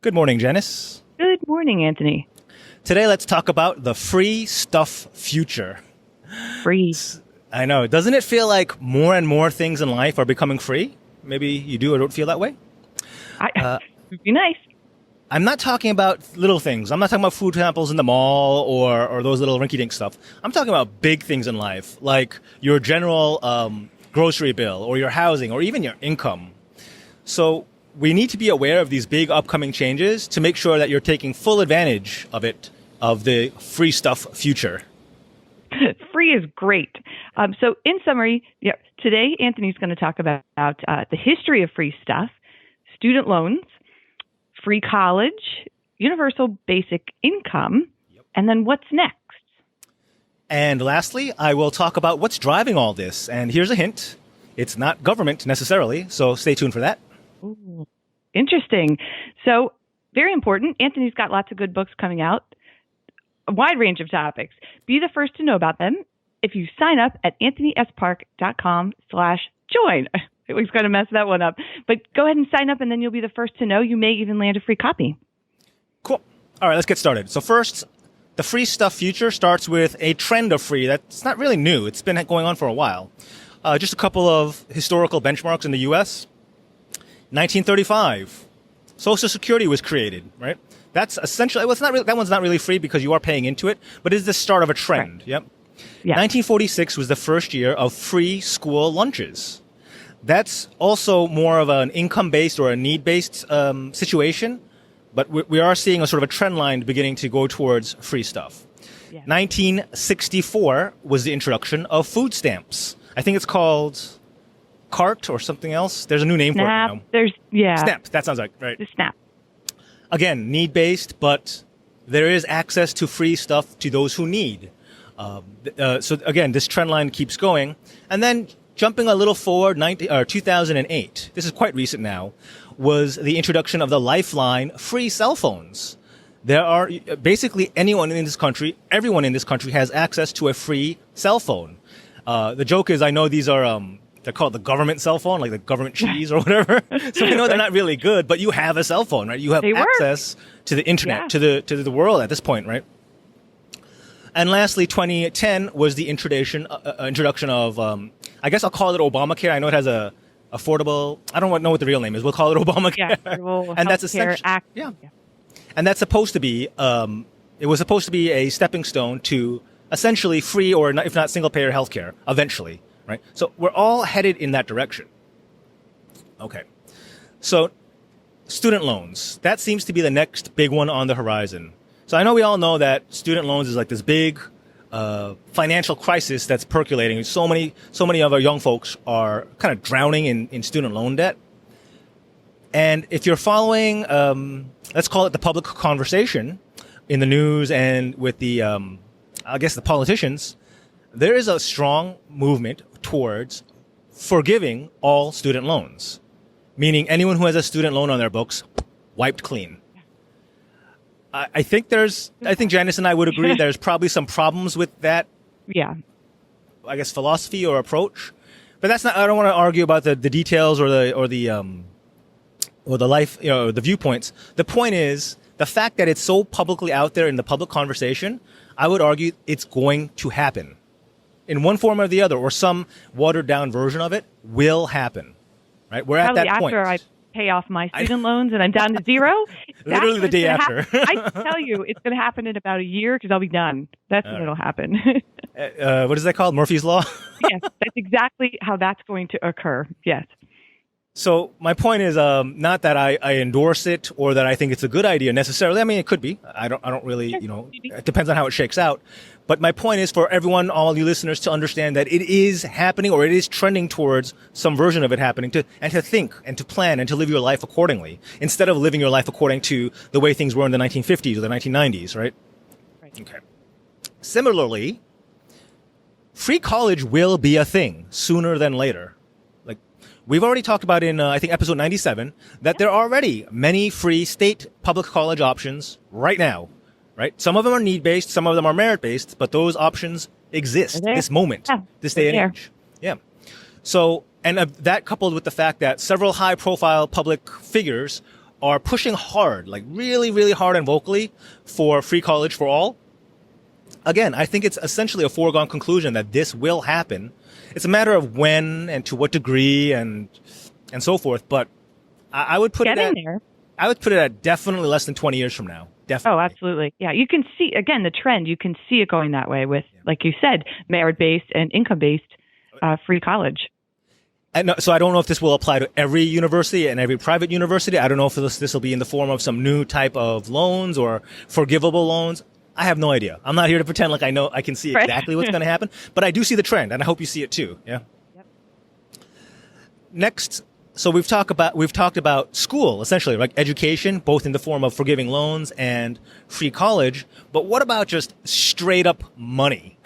Good morning, Janice. Good morning, Anthony. Today, let's talk about the free stuff future. Free. I know. Doesn't it feel like more and more things in life are becoming free? Maybe you do or don't feel that way? It'd be nice. I'm not talking about little things. I'm not talking about food samples in the mall or those little rinky-dink stuff. I'm talking about big things in life, like your general grocery bill or your housing or even your income. So we need to be aware of these big upcoming changes to make sure that you're taking full advantage of the free stuff future. Free is great. So in summary, today Anthony's going to talk about the history of free stuff, student loans, free college, universal basic income, and then what's next. And lastly, I will talk about what's driving all this. And here's a hint. It's not government necessarily, so stay tuned for that. Ooh, interesting. So very important. Anthony's got lots of good books coming out, a wide range of topics. Be the first to know about them if you sign up at anthonyspark.com/join. I was going to mess that one up. But go ahead and sign up, and then you'll be the first to know. You may even land a free copy. Cool. All right, let's get started. So first, the free stuff future starts with a trend of free that's not really new. It's been going on for a while. Just a couple of historical benchmarks in the U.S. 1935, Social Security was created, right? That's essentially, well, it's not really, that one's not really free because you are paying into it, but it's the start of a trend. Right. Yep. Yeah. 1946 was the first year of free school lunches. That's also more of an income-based or a need-based situation, but we are seeing a sort of a trend line beginning to go towards free stuff. Yeah. 1964 was the introduction of food stamps. I think it's called CART or something else. There's a new name Snap. for it now. SNAP. That sounds like right. The SNAP. Again, need-based, but there is access to free stuff to those who need. So again, this trend line keeps going. And then jumping a little forward, 2008, this is quite recent now, was the introduction of the Lifeline free cell phones. There are basically everyone in this country has access to a free cell phone. The joke is, I know these are, they're called the government cell phone, like the government cheese or whatever. So I know they're not really good, but you have a cell phone, right? You have access to the internet, to the world at this point, right? And lastly, 2010 was the introduction of, I guess I'll call it Obamacare. I know it has a affordable, I don't know what the real name is. We'll call it Obamacare. Yeah, and that's essentially, yeah. And that's supposed to be, it was supposed to be a stepping stone to essentially free or if not single payer healthcare eventually, right? So we're all headed in that direction. Okay. So student loans, that seems to be the next big one on the horizon. So I know we all know that student loans is like this big financial crisis that's percolating. So many of our young folks are kind of drowning in student loan debt. And if you're following, let's call it the public conversation in the news and with the, I guess the politicians, there is a strong movement towards forgiving all student loans, meaning anyone who has a student loan on their books, wiped clean. I think Janice and I would agree there's probably some problems with that. Yeah. I guess philosophy or approach, but that's not. I don't want to argue about the details or the life, the viewpoints. The point is the fact that it's so publicly out there in the public conversation. I would argue it's going to happen in one form or the other, or some watered down version of it will happen. Right? We're Probably at that point. after I pay off my student loans and I'm down to zero. Literally the day after. I tell you, it's going to happen in about a year because I'll be done. That's when it'll happen. What is that called? Murphy's Law? Yes, that's exactly how that's going to occur. Yes. So my point is not that I endorse it or that I think it's a good idea necessarily. I mean, it could be. I don't really, it depends on how it shakes out. But my point is for everyone, all you listeners, to understand that it is happening or it is trending towards some version of it happening and to think and to plan and to live your life accordingly instead of living your life according to the way things were in the 1950s or the 1990s, right? Right. Okay. Similarly, free college will be a thing sooner than later. We've already talked about in, I think, episode 97, that there are already many free state public college options right now, right? Some of them are need-based, some of them are merit-based, but those options exist this moment, this day and age. Yeah. So, and that coupled with the fact that several high-profile public figures are pushing hard, like really, really hard and vocally for free college for all. Again, I think it's essentially a foregone conclusion that this will happen. It's a matter of when and to what degree and so forth. But I would put I would put it at definitely less than 20 years from now. Definitely. Oh, absolutely. Yeah. You can see, again, the trend. You can see it going that way with, like you said, merit-based and income-based free college. And so I don't know if this will apply to every university and every private university. I don't know if this will be in the form of some new type of loans or forgivable loans. I have no idea. I'm not here to pretend like I can see exactly what's going to happen, but I do see the trend, and I hope you see it too. Yeah. Yep. Next, so we've talked about school, essentially, like education, both in the form of forgiving loans and free college. But what about just straight up money?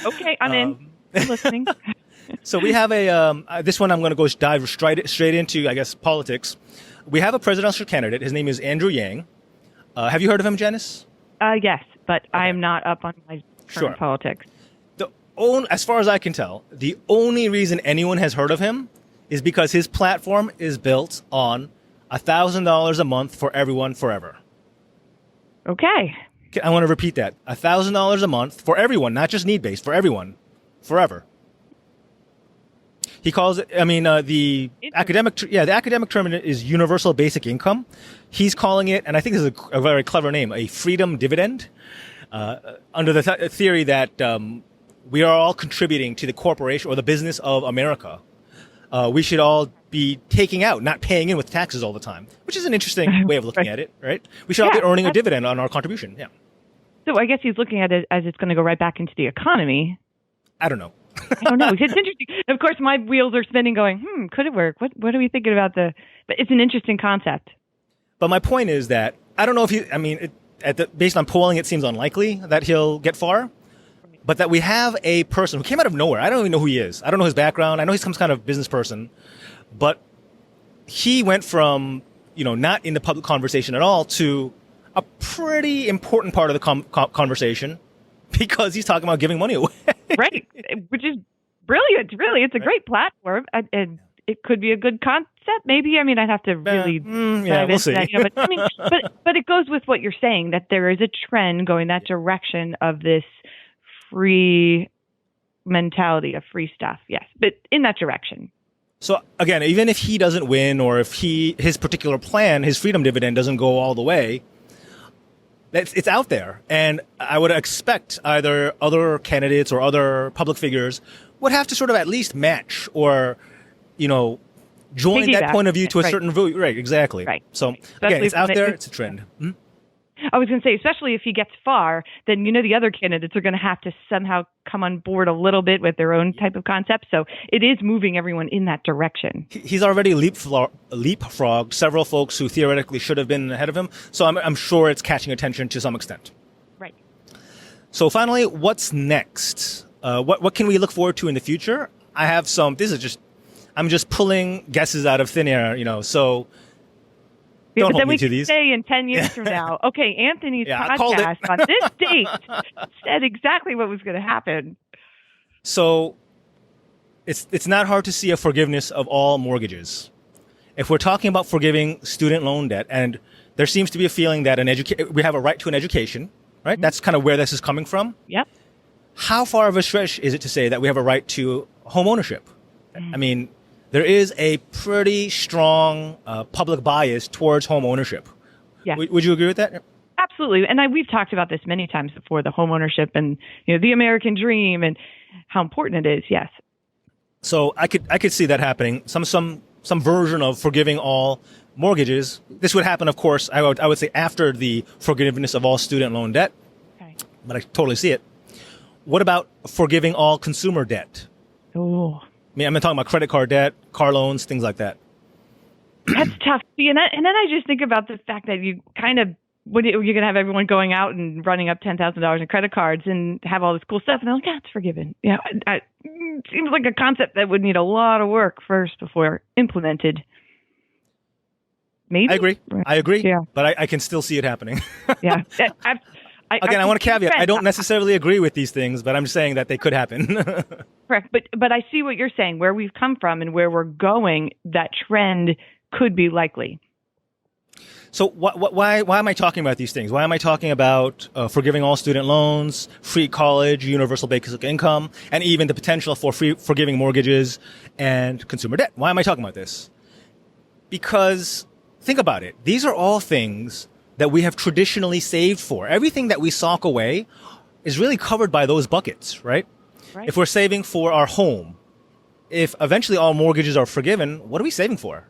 Okay, I'm in. I'm listening. So we have this one I'm going to go dive straight into, I guess, politics. We have a presidential candidate. His name is Andrew Yang. Have you heard of him, Janice? Yes, but okay. I am not up on my current politics. As far as I can tell, the only reason anyone has heard of him is because his platform is built on $1,000 a month for everyone forever. Okay. I want to repeat that. $1,000 a month for everyone, not just need-based, for everyone, forever. He calls it, the academic term is universal basic income. He's calling it, and I think this is a very clever name, a freedom dividend, under the theory that we are all contributing to the corporation or the business of America. We should all be taking out, not paying in with taxes all the time, which is an interesting way of looking at it, right? We should all be earning a dividend on our contribution, yeah. So I guess he's looking at it as it's going to go right back into the economy. I don't know. I don't know. It's interesting. Of course, my wheels are spinning going, could it work? What are we thinking about but it's an interesting concept. But my point is that I don't know if based on polling, it seems unlikely that he'll get far, but that we have a person who came out of nowhere. I don't even know who he is. I don't know his background. I know he's some kind of business person, but he went from, not in the public conversation at all to a pretty important part of the conversation because he's talking about giving money away. Right, which is brilliant. Really, it's a great platform, and it could be a good concept. Maybe. I'd have to really dive we'll see. That. But it goes with what you're saying that there is a trend going that direction of this free mentality of free stuff. Yes, but in that direction. So again, even if he doesn't win, or if his particular plan, his freedom dividend, doesn't go all the way. It's out there, and I would expect either other candidates or other public figures would have to sort of at least match or, join that point of view to a certain view. Right, exactly. Right. So, again, it's out there. It's a trend. Hmm? I was going to say, especially if he gets far, then, the other candidates are going to have to somehow come on board a little bit with their own type of concept. So it is moving everyone in that direction. He's already leapfrogged several folks who theoretically should have been ahead of him. So I'm sure it's catching attention to some extent. Right. So finally, what's next? What can we look forward to in the future? I have I'm just pulling guesses out of thin air, so... Yeah, Don't but then hold me we to can these. say in 10 years from now, okay, Anthony's podcast on this date said exactly what was going to happen. So it's not hard to see a forgiveness of all mortgages. If we're talking about forgiving student loan debt, and there seems to be a feeling that we have a right to an education, right? Mm-hmm. That's kind of where this is coming from. Yep. How far of a stretch is it to say that we have a right to home ownership? Mm-hmm. There is a pretty strong public bias towards home ownership. Yeah. Would you agree with that? Absolutely. And we've talked about this many times before, the home ownership and the American dream and how important it is. Yes. So I could see that happening. Some version of forgiving all mortgages. This would happen, of course, I would say after the forgiveness of all student loan debt. Okay. But I totally see it. What about forgiving all consumer debt? Oh. I'm talking about credit card debt, car loans, things like that. That's tough. And then I just think about the fact that you kind of, you're going to have everyone going out and running up $10,000 in credit cards and have all this cool stuff. And they're like, it's forgiven. It seems like a concept that would need a lot of work first before implemented. Maybe. I agree. Yeah. But I can still see it happening. Yeah. Again, I want to caveat. I don't necessarily agree with these things, but I'm saying that they could happen. Correct. But I see what you're saying, where we've come from and where we're going, that trend could be likely. So why am I talking about these things? Why am I talking about forgiving all student loans, free college, universal basic income, and even the potential for forgiving mortgages and consumer debt? Why am I talking about this? Because think about it. These are all things that we have traditionally saved for. Everything that we sock away is really covered by those buckets, right? Right. If we're saving for our home, if eventually all mortgages are forgiven, what are we saving for?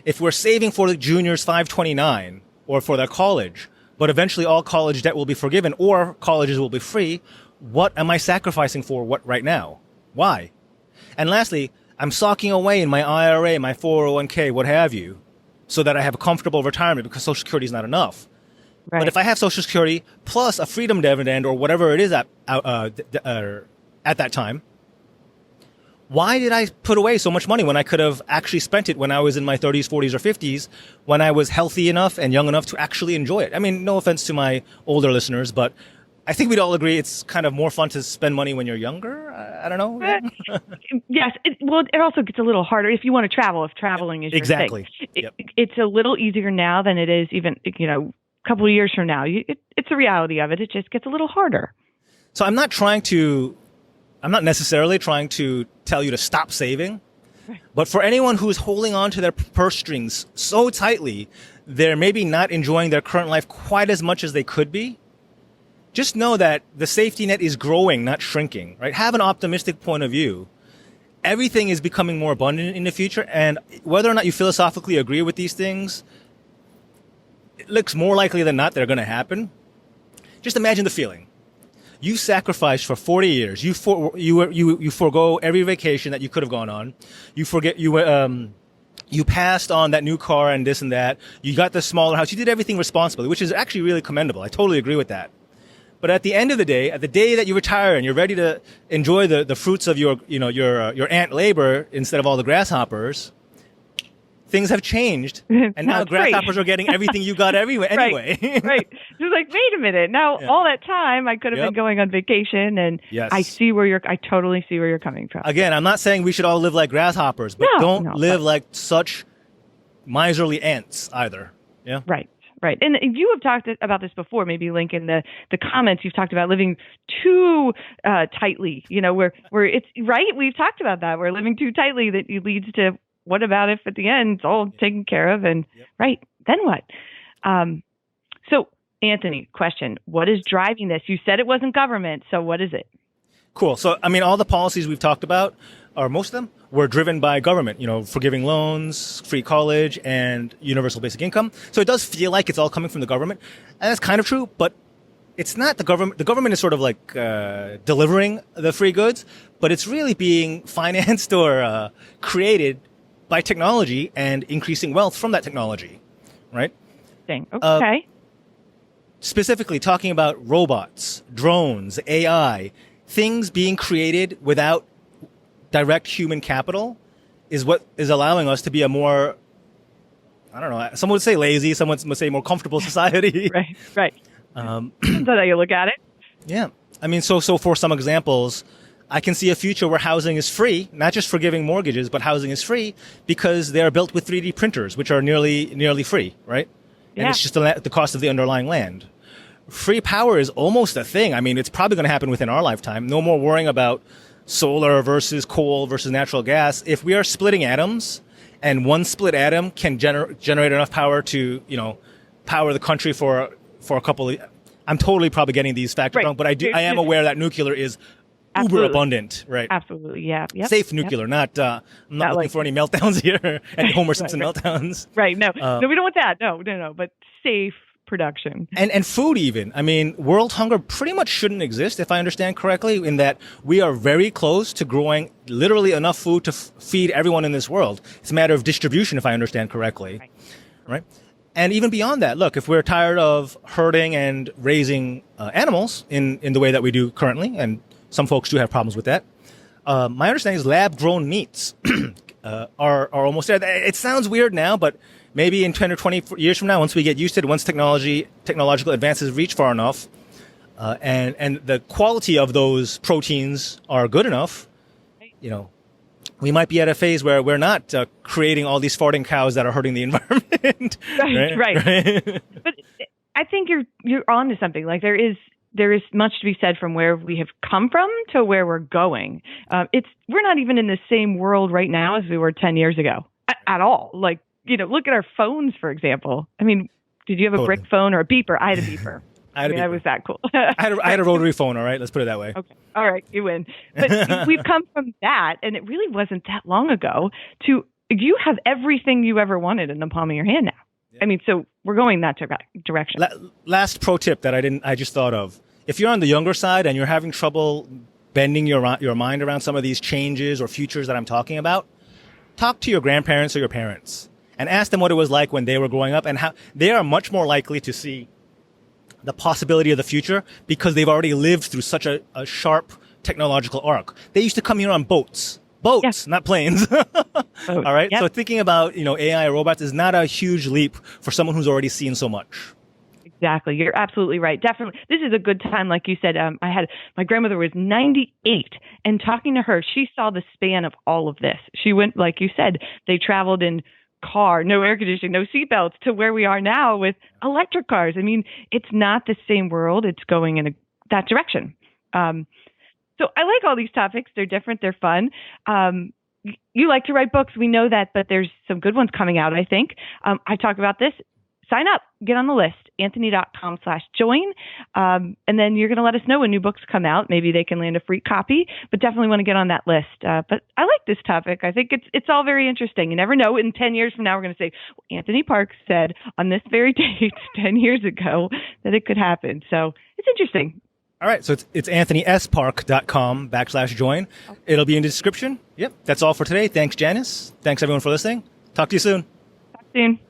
If we're saving for the juniors 529 or for their college, but eventually all college debt will be forgiven or colleges will be free, what am I sacrificing for what right now? Why? And lastly, I'm socking away in my IRA, my 401k, what have you, so that I have a comfortable retirement because Social Security is not enough. Right. But if I have Social Security plus a freedom dividend or whatever it is at that time, why did I put away so much money when I could have actually spent it when I was in my 30s, 40s, or 50s, when I was healthy enough and young enough to actually enjoy it? I mean, no offense to my older listeners, but I think we'd all agree it's kind of more fun to spend money when you're younger. I don't know. Yes. It also gets a little harder if you want to travel, if traveling is your exactly. thing. Yep. It's a little easier now than it is even, a couple of years from now. It's a reality of it. It just gets a little harder. So I'm not necessarily trying to tell you to stop saving, but for anyone who's holding on to their purse strings so tightly, they're maybe not enjoying their current life quite as much as they could be. Just know that the safety net is growing, not shrinking, right? Have an optimistic point of view. Everything is becoming more abundant in the future, and whether or not you philosophically agree with these things, it looks more likely than not they're going to happen. Just imagine the feeling. You sacrificed for 40 years. You forego every vacation that you could have gone on. You passed on that new car and this and that. You got the smaller house. You did everything responsibly, which is actually really commendable. I totally agree with that. But at the end of the day, at the day that you retire and you're ready to enjoy the fruits of your ant labor instead of all the grasshoppers, things have changed, and now grasshoppers are getting everything you got anyway. Right. It's like, wait a minute. Now, all that time I could have been going on vacation, and yes. I totally see where you're coming from. Again, I'm not saying we should all live like grasshoppers, but don't live like such miserly ants either. Yeah. Right. And you have talked about this before, maybe link in the comments. You've talked about living too tightly, where it's right. We've talked about that. We're living too tightly that leads to, what about if at the end it's all taken care of and right, then what? So Anthony, question, what is driving this? You said it wasn't government. So what is it? Cool. So, I mean, all the policies we've talked about, or most of them, were driven by government, forgiving loans, free college, and universal basic income. So it does feel like it's all coming from the government. And that's kind of true, but it's not the government. The government is sort of like delivering the free goods, but it's really being financed or created by technology and increasing wealth from that technology, right? Okay. Specifically talking about robots, drones, AI, things being created without direct human capital is what is allowing us to be a more, I don't know, someone would say lazy, someone would say more comfortable society. Right. That's how you look at it. Yeah. I mean, so for some examples, I can see a future where housing is free, not just forgiving mortgages, but housing is free because they are built with 3D printers, which are nearly free, right? And it's just the cost of the underlying land. Free power is almost a thing. I mean, it's probably going to happen within our lifetime. No more worrying about solar versus coal versus natural gas. If we are splitting atoms and one split atom can generate enough power to, power the country for a couple of, I'm totally probably getting these factors wrong, but I am aware that nuclear is uber abundant, right? Absolutely, yeah. Yep. Safe nuclear, not I'm not looking for any meltdowns here, any Homer Simpson meltdowns. Right, no, we don't want that. No, but safe production. And food even. I mean, world hunger pretty much shouldn't exist, if I understand correctly, in that we are very close to growing literally enough food to feed everyone in this world. It's a matter of distribution, if I understand correctly, right? And even beyond that, look, if we're tired of herding and raising animals in the way that we do currently, and some folks do have problems with that, my understanding is lab-grown meats are almost there. It sounds weird now, but maybe in 10 or 20 years from now, once we get used to it, once technological advances reach far enough, and the quality of those proteins are good enough, we might be at a phase where we're not creating all these farting cows that are hurting the environment. Right. But I think you're onto something. Like there is much to be said from where we have come from to where we're going. We're not even in the same world right now as we were 10 years ago at all. Like, look at our phones, for example. I mean, did you have a brick phone or a beeper? I had a beeper. I was that cool. I had a rotary phone. All right. Let's put it that way. Okay. All right. You win. But we've come from that, and it really wasn't that long ago, to you have everything you ever wanted in the palm of your hand now. Yeah. I mean, so we're going that direction. Last pro tip that I just thought of. If you're on the younger side and you're having trouble bending your mind around some of these changes or futures that I'm talking about, talk to your grandparents or your parents and ask them what it was like when they were growing up, and how they are much more likely to see the possibility of the future because they've already lived through such a sharp technological arc. They used to come here on boats, not planes. All right. Yep. So thinking about, AI or robots is not a huge leap for someone who's already seen so much. Exactly. You're absolutely right. Definitely. This is a good time. Like you said, my grandmother was 98, and talking to her, she saw the span of all of this. She went, like you said, they traveled in car, no air conditioning, no seatbelts, to where we are now with electric cars. I mean, it's not the same world. It's going in that direction. So I like all these topics. They're different. They're fun. You like to write books. We know that, but there's some good ones coming out, I think. I talk about this. Sign up, get on the list, anthony.com/join. And then you're going to let us know when new books come out. Maybe they can land a free copy, but definitely want to get on that list. But I like this topic. I think it's all very interesting. You never know. In 10 years from now, we're going to say, Anthony Parks said on this very date 10 years ago that it could happen. So it's interesting. All right. So it's anthonyspark.com/join. It'll be in the description. Yep. That's all for today. Thanks, Janice. Thanks, everyone, for listening. Talk to you soon. Talk soon.